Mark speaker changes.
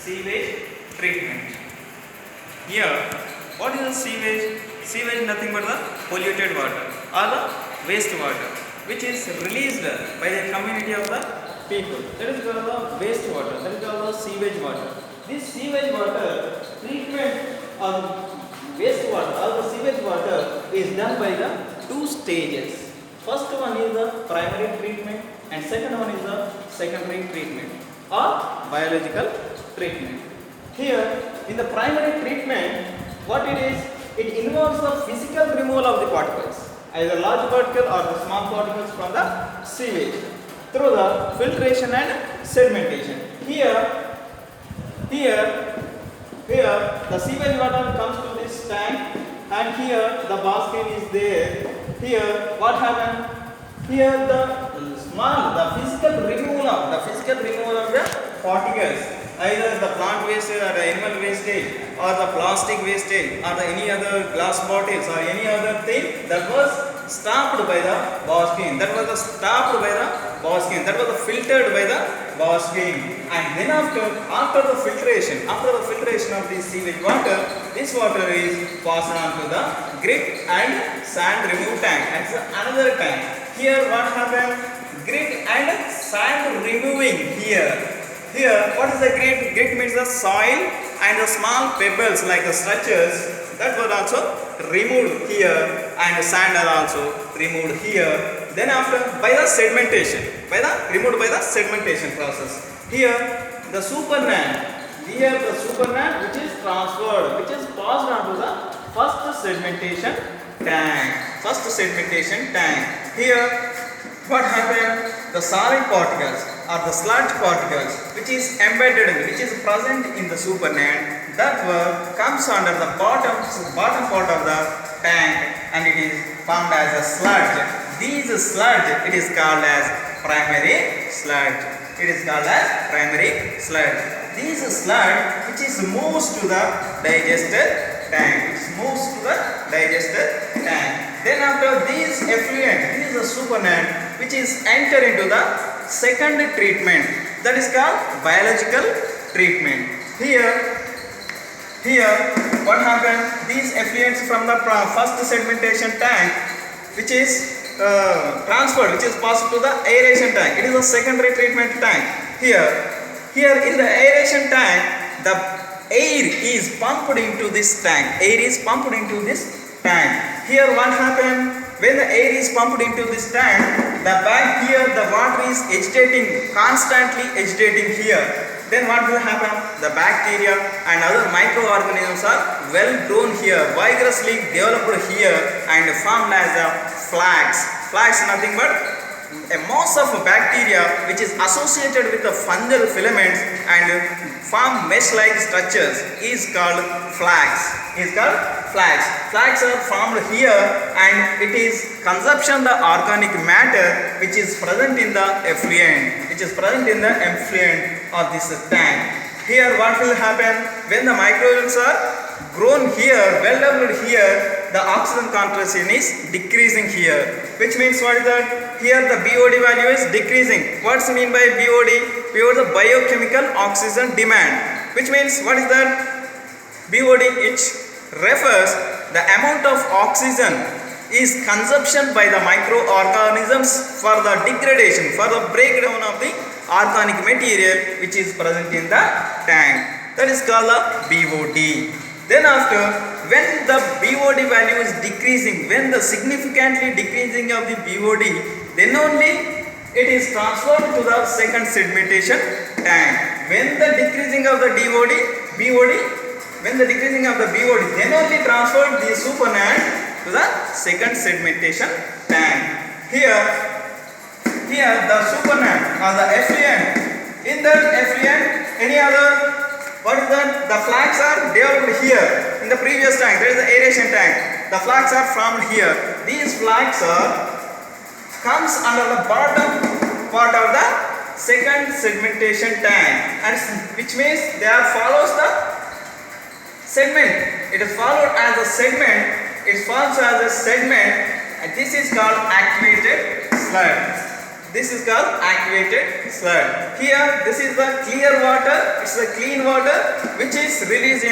Speaker 1: sewage treatment. Here, what is the sewage? Sewage is nothing but the polluted water or the waste water which is released by the community of the people. That is called the waste water. That is called the sewage water. This sewage water treatment of waste water or the sewage water is done by the two stages. First one is the primary treatment and second one is the secondary treatment or biological treatment. Here in the primary treatment, what it is, it involves the physical removal of the particles, either large particle or the small particles from the sewage through the filtration and sedimentation. Here the sewage water comes to this tank and here the basket is there. Here what happened? Here the physical removal of the particles, either the plant wastage or the animal wastage or the plastic wastage or the any other glass bottles or any other thing that was stopped by the basket. That was stopped by the basket. That was filtered by the basket. And then after the filtration of this sewage water, this water is passed on to the grit and sand remove tank. And so another tank. Here what happened? Grit and sand removing here. Here, what is the grit? Grit means the soil and the small pebbles like the structures that were also removed here, and the sand are also removed here. Then after by the sedimentation process. Here the supernan which is transferred, which is passed on to the first sedimentation tank. Here what happened? The solid particles or the sludge particles which is embedded, which is present in the supernan, that comes under the bottom part of the tank and it is formed as a sludge. These sludge, it is called as primary sludge. These sludge which is moves to the digester tank. Then after these effluent, this is a supernan which is enter into the second treatment, that is called biological treatment. Here what happened? These effluents from the first sedimentation tank which is transferred, which is passed to the aeration tank. It is a secondary treatment tank. Here in the aeration tank, the air is pumped into this tank. Here what happened? When the air is pumped into this tank, the water is constantly agitating here. Then what will happen? The bacteria and other microorganisms are well grown here, vigorously developed here and formed as a flax. Flax is nothing but a mass of bacteria which is associated with the fungal filaments and form mesh-like structures is called flax. Flax are formed here and it is consumption the organic matter which is present in the effluent, of this tank. Here what will happen? When the microorganisms are grown here, well developed here, the oxygen concentration is decreasing here. Which means what is that? Here the BOD value is decreasing. What's mean by BOD? BOD the biochemical oxygen demand. Which means what is that? BOD, it refers the amount of oxygen is consumption by the microorganisms for the degradation, for the breakdown of the organic material which is present in the tank. That is called the BOD. Then after, when the BOD value is decreasing, when the significantly decreasing of the BOD, then only it is transferred to the second sedimentation tank. When the decreasing of the then only transferred the supernan to the second sedimentation tank. Here the supernan or the effluent, in that effluent any other, what is that? The flax are developed here in the previous tank. There is the aeration tank. The flax are formed here. These flax comes under the bottom part of the second sedimentation tank, and which means they are follows the segment. It is followed as a segment. It forms as a segment, and this is called activated sludge. this is called activated sludge. Here, this is the clear water, it's the clean water which is released in